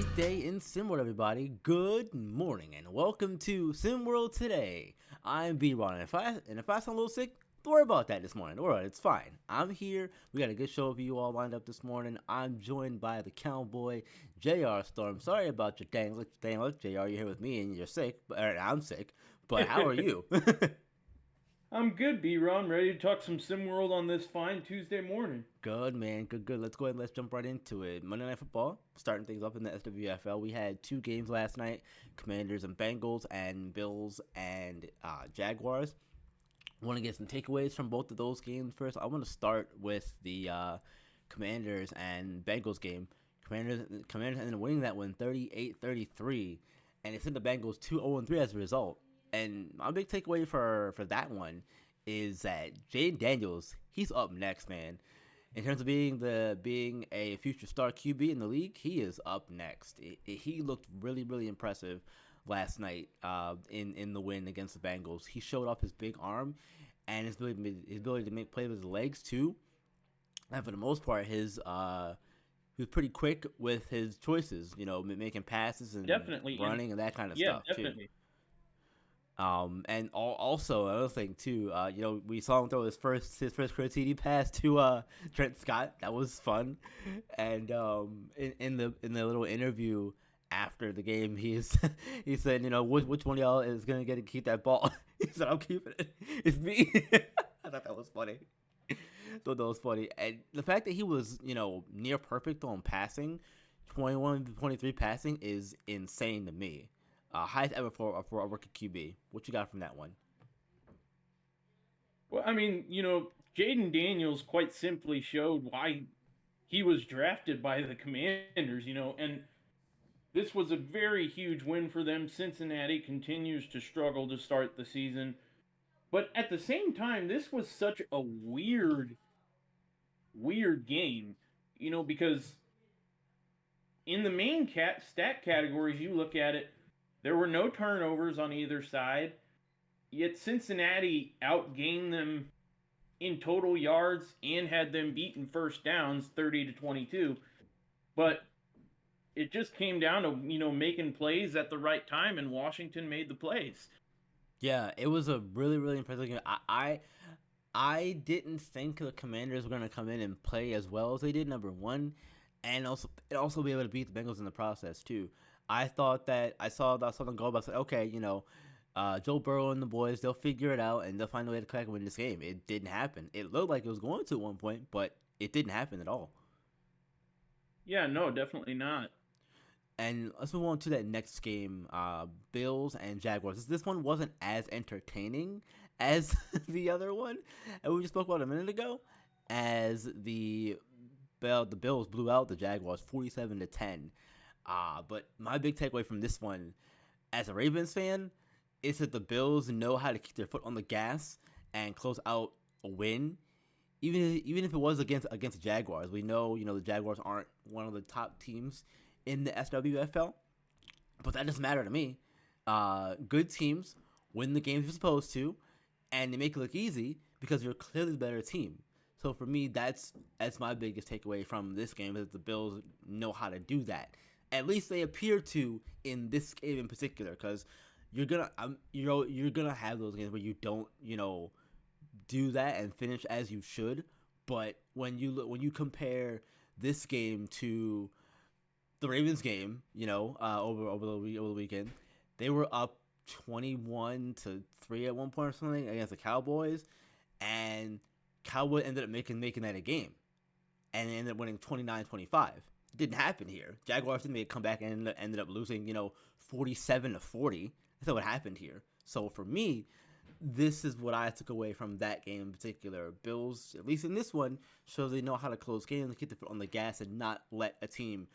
Great day in SimWorld, everybody. Good morning and welcome to SimWorld Today. I'm B-Ron, and if I sound a little sick, don't worry about that this morning. Don't worry, it's fine. I'm here. We got a good show for you all lined up this morning. I'm joined by the Cowboy, JR Storm. Sorry about your dang look, JR. You're here with me and you're sick, I'm sick. But how are you? I'm good, B-Ron. Ready to talk some SimWorld on this fine Tuesday morning. Good, man. Good. Let's go ahead and let's jump right into it. Monday Night Football, starting things up in the SWFL. We had two games last night, Commanders and Bengals, and Bills and Jaguars. I want to get some takeaways from both of those games first. I want to start with the Commanders and Bengals game. Commanders ended up winning that one 38-33, and it sent the Bengals 2-0-3 as a result. And my big takeaway for that one is that Jaden Daniels, he's up next, man. In terms of being a future star QB in the league, he is up next. He looked really impressive last night in the win against the Bengals. He showed off his big arm and his ability to make plays with his legs too. And for the most part, he was pretty quick with his choices. You know, making passes and Definitely. running and that kind of Yeah, stuff definitely. too. And also another thing too, we saw him throw his first career TD pass to Trent Scott. That was fun. And in the little interview after the game, he said, which one of y'all is gonna get to keep that ball? He said, I'm keeping it. It's me. I thought that was funny. Thought that was funny. And the fact that he was, near perfect on passing, 21-23 passing is insane to me. Highest ever for a rookie QB. What you got from that one? Well, I mean, Jaden Daniels quite simply showed why he was drafted by the Commanders, and this was a very huge win for them. Cincinnati continues to struggle to start the season. But at the same time, this was such a weird game, because in the main stat categories, you look at it, there were no turnovers on either side, yet Cincinnati outgained them in total yards and had them beaten first downs 30-22. But it just came down to, making plays at the right time, and Washington made the plays. Yeah, it was a really impressive game. I didn't think the Commanders were going to come in and play as well as they did, number one, and also be able to beat the Bengals in the process too. I thought that I saw them go, but I said, okay, Joe Burrow and the boys, they'll figure it out and they'll find a way to crack and win this game. It didn't happen. It looked like it was going to at one point, but it didn't happen at all. Yeah, no, definitely not. And let's move on to that next game, Bills and Jaguars. This one wasn't as entertaining as the other one, and we just spoke about a minute ago, as the Bills blew out the Jaguars 47-10. But my big takeaway from this one, as a Ravens fan, is that the Bills know how to keep their foot on the gas and close out a win, even if it was against the Jaguars. We know the Jaguars aren't one of the top teams in the SWFL, but that doesn't matter to me. Good teams win the games you're supposed to, and they make it look easy because you're clearly the better team. So for me, that's my biggest takeaway from this game, is that the Bills know how to do that. At least they appear to in this game in particular, because you're gonna have those games where you don't do that and finish as you should. But when you compare this game to the Ravens game, over the weekend, they were up 21-3 at one point or something against the Cowboys, and Cowboys ended up making that a game, and they ended up winning 29-25. It didn't happen here. Jaguars didn't make a comeback and ended up losing, 47-40. That's what happened here. So for me, this is what I took away from that game in particular. Bills, at least in this one, show they know how to close games, keep the foot on the gas, and not let a team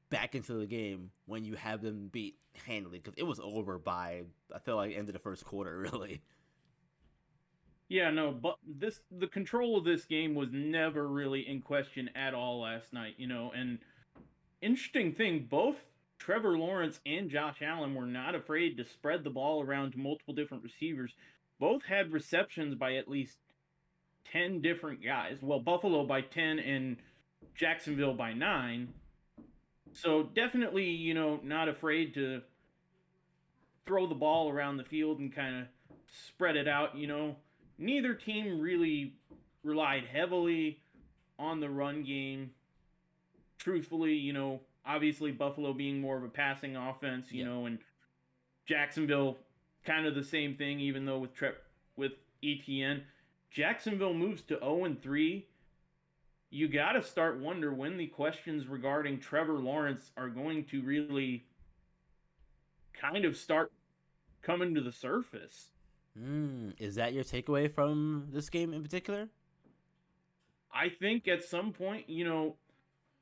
back into the game when you have them beat handily, because it was over by, I feel like, end of the first quarter, really. Yeah, no, but the control of this game was never really in question at all last night, and interesting thing, both Trevor Lawrence and Josh Allen were not afraid to spread the ball around to multiple different receivers. Both had receptions by at least 10 different guys. Well, Buffalo by 10 and Jacksonville by 9. So definitely, not afraid to throw the ball around the field and kind of spread it out. Neither team really relied heavily on the run game. Truthfully, obviously Buffalo being more of a passing offense, Yeah. and Jacksonville kind of the same thing, even though with ETN. Jacksonville moves to 0-3. You got to start wonder when the questions regarding Trevor Lawrence are going to really kind of start coming to the surface. Is that your takeaway from this game in particular? I think at some point,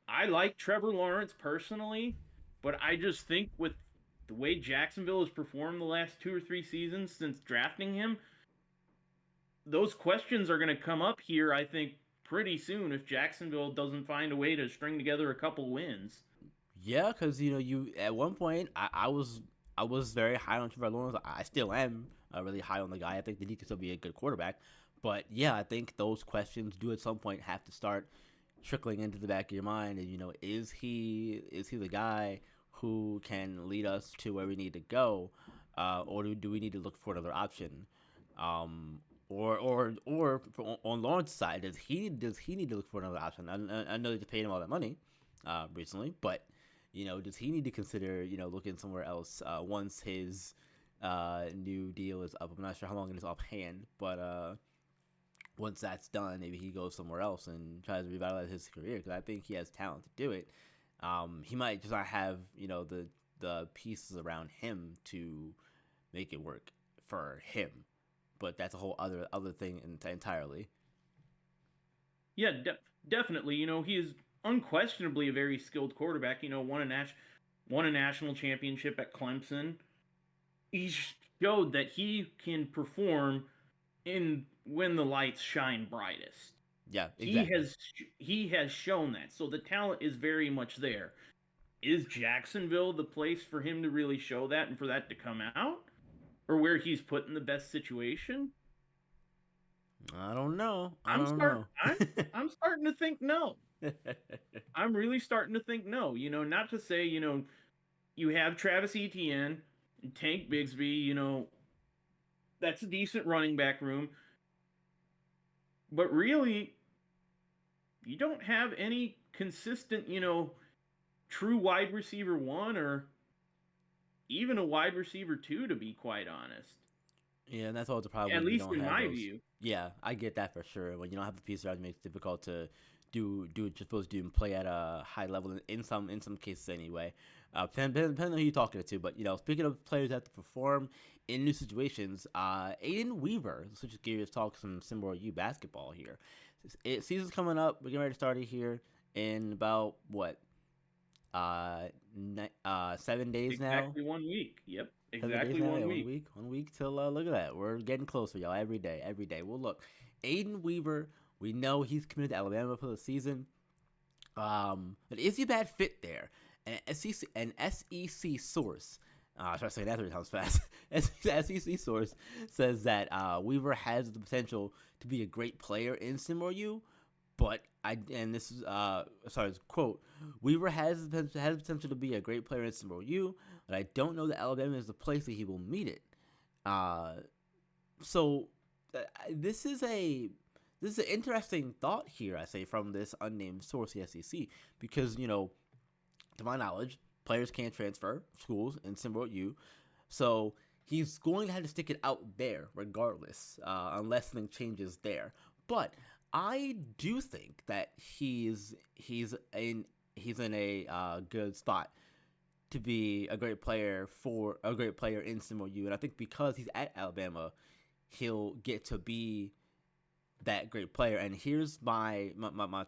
I like Trevor Lawrence personally, but I just think with the way Jacksonville has performed the last 2 or 3 seasons since drafting him, those questions are going to come up here, I think, pretty soon if Jacksonville doesn't find a way to string together a couple wins. Yeah, because you at one point I was very high on Trevor Lawrence. I still am really high on the guy. I think that he could still be a good quarterback. But yeah, I think those questions do at some point have to start trickling into the back of your mind. And is he the guy who can lead us to where we need to go, or do we need to look for another option? On Lawrence's side, does he need to look for another option? I know they just paid him all that money recently, but does he need to consider looking somewhere else once his new deal is up? I'm not sure how long it is offhand, but once that's done, maybe he goes somewhere else and tries to revitalize his career because I think he has talent to do it. He might just not have the pieces around him to make it work for him, but that's a whole other thing entirely. Yeah, definitely. He is unquestionably a very skilled quarterback. Won a national championship at Clemson. He showed that he can perform in when the lights shine brightest. Yeah, He exactly. has he has shown that. So the talent is very much there. Is Jacksonville the place for him to really show that and for that to come out? Or where he's put in the best situation? I don't know. I I'm don't start know. I'm starting to think no. I'm really starting to think no. Not to say, you have Travis Etienne and Tank Bigsby, that's a decent running back room. But really, you don't have any consistent, true wide receiver one or even a wide receiver two, to be quite honest. Yeah, and that's always the problem At when you least don't in have my those. view. Yeah, I get that for sure. When you don't have the pieces around, it makes it difficult to do what you're supposed to do and play at a high level in some cases anyway. Depending on who you're talking to, but speaking of players that have to perform in new situations, Aidan Weaver. Let's switch gears, talk some SimWorld U basketball here. Season's coming up. We're getting ready to start it here in about what 7 days now. Exactly 1 week. Yep. 7 days Exactly now, yeah, one one week. week, 1 week till look at that. We're getting closer, y'all. Every day, every day. Well, look, Aidan Weaver. We know he's committed to Alabama for the season. But is he a bad fit there? An SEC source. I try to say that 3 times fast. SEC source says that Weaver has the potential to be a great player in SimWorld, but this is sorry, quote, Weaver has the potential to be a great player in SimWorld, but I don't know that Alabama is the place that he will meet it. Uh, so uh, this is a this is an interesting thought here, I say, from this unnamed source, the SEC, because to my knowledge, players can't transfer schools in SimWorld, so he's going to have to stick it out there regardless, unless something changes there. But I do think that he's in a good spot to be a great player in SimWorld, and I think because he's at Alabama, he'll get to be that great player. And here's my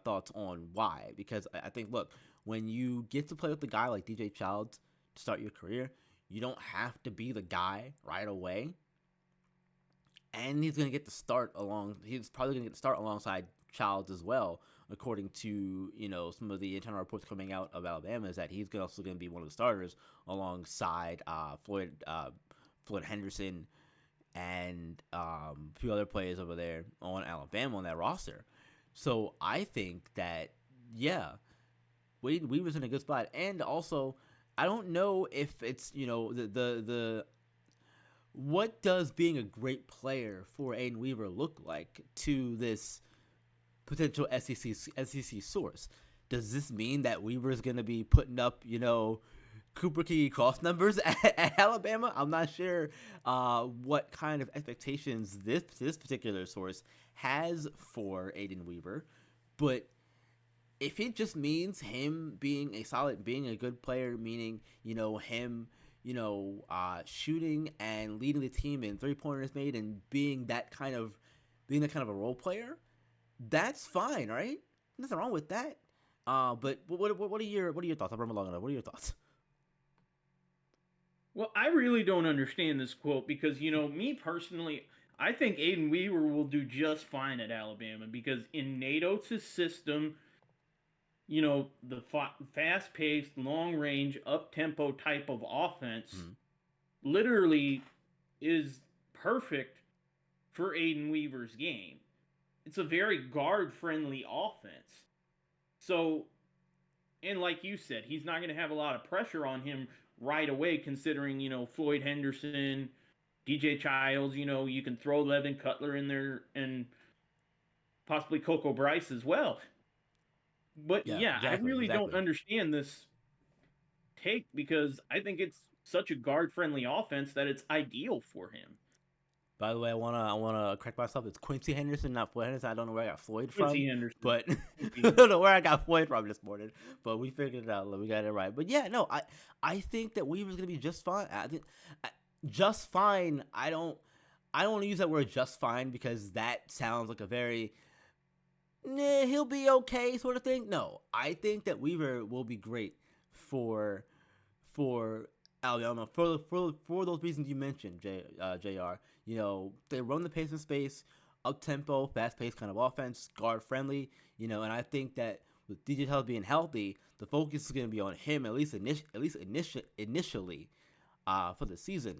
thoughts on why. Because I think, look, when you get to play with a guy like DJ Childs to start your career, you don't have to be the guy right away. And he's probably gonna get the start alongside Childs as well, according to some of the internal reports coming out of Alabama, is that he's also gonna be one of the starters alongside Floyd Henderson and a few other players over there on Alabama on that roster. So I think that, yeah, Weaver's in a good spot, and also I don't know if it's the what does being a great player for Aidan Weaver look like to this potential SEC source. Does this mean that Weaver's going to be putting up, Cooper Key cross numbers at Alabama? I'm not sure what kind of expectations this particular source has for Aidan Weaver, but if it just means him being a good player, meaning him shooting and leading the team in 3-pointers made and being that kind of a role player, that's fine, right? Nothing wrong with that. But what are your thoughts? I've run long enough. What are your thoughts? Well, I really don't understand this quote because, me personally, I think Aidan Weaver will do just fine at Alabama because in Nate Oates' system, the fast-paced, long-range, up-tempo type of offense literally is perfect for Aidan Weaver's game. It's a very guard-friendly offense. So, and like you said, he's not going to have a lot of pressure on him right away, considering, Floyd Henderson, DJ Childs, you can throw Levin Cutler in there and possibly Coco Bryce as well. But exactly, I really don't understand this take because I think it's such a guard-friendly offense that it's ideal for him. By the way, I wanna correct myself. It's Quincy Henderson, not Floyd Henderson. I don't know where I got Floyd from. Quincy Henderson. But I don't know where I got Floyd from this morning. But we figured it out. We got it right. But yeah, no, I think that Weaver's gonna be just fine. I think just fine. I don't want to use that word just fine because that sounds like a very he'll be okay sort of thing. No, I think that Weaver will be great for Alabama for those reasons you mentioned, JR. They run the pace in space, up tempo, fast paced kind of offense, guard friendly. And I think that with DJ Childs being healthy, the focus is going to be on him at least initially for the season.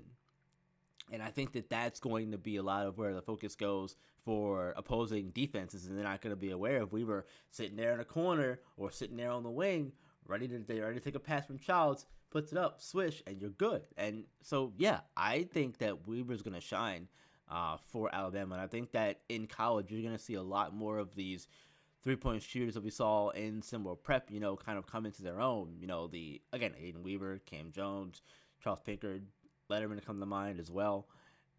And I think that that's going to be a lot of where the focus goes for opposing defenses, and they're not going to be aware of Weaver sitting there in a corner or sitting there on the wing, ready to take a pass from Childs, puts it up, swish, and you're good. And so, yeah, I think that Weaver's going to shine for Alabama. And I think that in college, you're going to see a lot more of these 3-point shooters that we saw in SimWorld Prep, kind of come into their own. Aidan Weaver, Cam Jones, Charles Pinkard, Letterman to come to mind as well.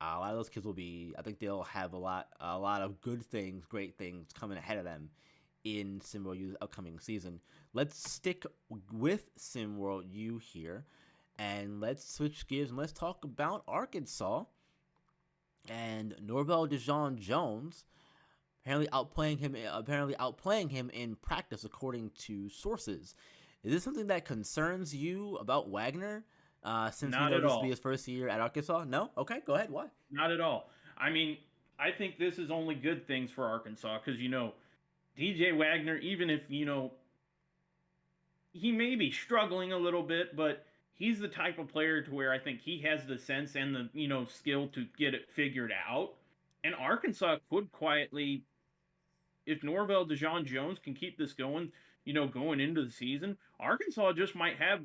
A lot of those kids I think they'll have a lot of good things, great things coming ahead of them in SimWorld U's upcoming season. Let's stick with SimWorld U here, and let's switch gears and let's talk about Arkansas and Norvell DeJean Jones apparently outplaying him in practice, according to sources. Is this something that concerns you about Wagner? Since we know this will be his first year at Arkansas? No? Okay, go ahead. Why? Not at all. I mean, I think this is only good things for Arkansas because, DJ Wagner, even if, he may be struggling a little bit, but he's the type of player to where I think he has the sense and the, skill to get it figured out. And Arkansas could quietly, if Norvell DeJean Jones can keep this going, going into the season, Arkansas just might have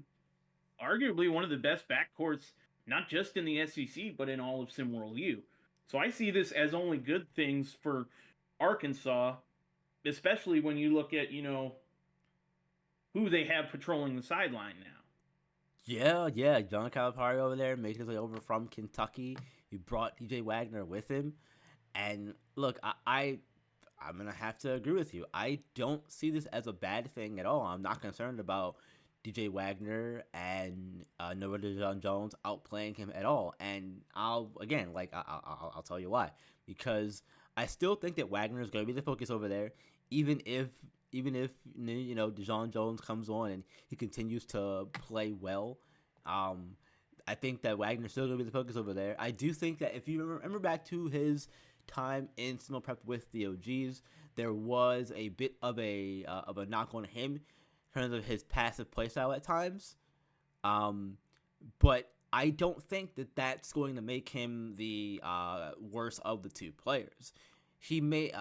arguably one of the best backcourts, not just in the SEC, but in all of SimWorld U. So I see this as only good things for Arkansas, especially when you look at, who they have patrolling the sideline now. Yeah. John Calipari over there making his way over from Kentucky. He brought DJ Wagner with him. And look, I'm going to have to agree with you. I don't see this as a bad thing at all. I'm not concerned about DJ Wagner and Norvell DeJean Jones outplaying him at all. And I'll tell you why. Because I still think that Wagner is going to be the focus over there, even if DeJean Jones comes on and he continues to play well. I think that Wagner's still going to be the focus over there. I do think that if you remember back to his time in SimWorld Prep with the OGs, there was a bit of a knock on him in terms of his passive playstyle at times. But I don't think that that's going to make him the worst of the two players. He may,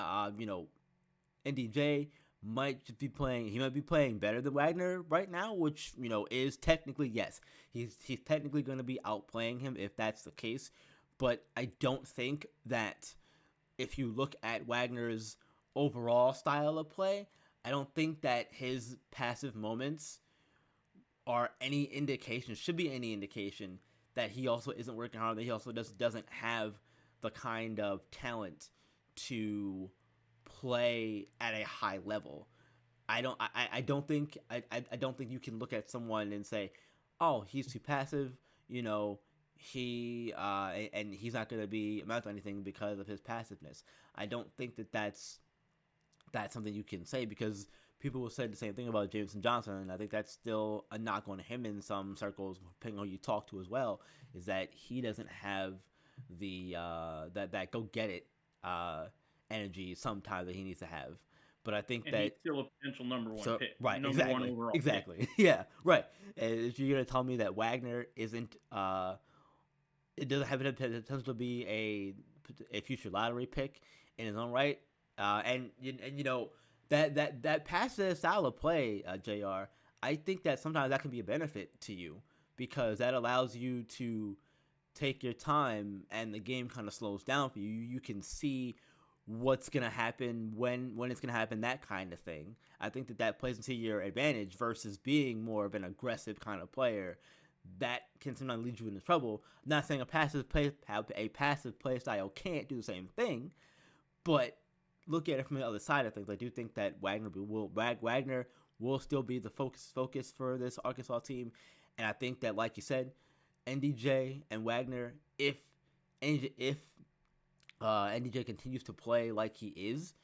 NDJ might just be playing. He might be playing better than Wagner right now, which is technically yes. He's technically going to be outplaying him if that's the case. But I don't think that if you look at Wagner's overall style of play, I don't think that his passive moments are any indication. Should be any indication that he also isn't working hard. That he also doesn't have the kind of talent to play at a high level. I don't think you can look at someone and say, oh, he's too passive. He and he's not going to be amount to anything because of his passiveness. I don't think that that's something you can say, because people will say the same thing about Jameson Johnson, and I think that's still a knock on him in some circles, depending on who you talk to as well, is that he doesn't have the that go get it energy sometimes that he needs to have. But I think that he's still a potential number one pick, right? Number one overall, exactly. Pick. Yeah, right. And if you're gonna tell me that Wagner isn't, it doesn't have the potential to be a future lottery pick in his own right, and that passive style of play, Jr. I think that sometimes that can be a benefit to you, because that allows you to take your time and the game kind of slows down for you. You can see what's going to happen, when it's going to happen, that kind of thing. I think that plays into your advantage versus being more of an aggressive kind of player. That can sometimes lead you into trouble. I'm not saying a passive play style can't do the same thing, but look at it from the other side of things. I do think that Wagner will still be the focus for this Arkansas team, and I think that, like you said, NDJ and Wagner, if NDJ continues to play like he is,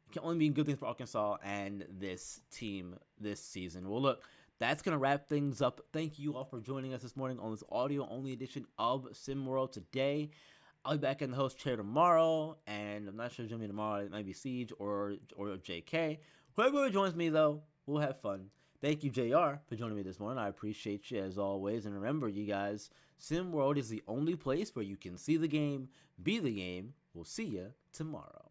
it can only mean good things for Arkansas and this team this season. Well, look, that's going to wrap things up. Thank you all for joining us this morning on this audio-only edition of SimWorld Today. I'll be back in the host chair tomorrow, and I'm not sure who's joining me tomorrow. It might be Siege or JK. Whoever joins me, though, we'll have fun. Thank you, JR, for joining me this morning. I appreciate you as always. And remember, you guys, SimWorld is the only place where you can see the game, be the game. We'll see you tomorrow.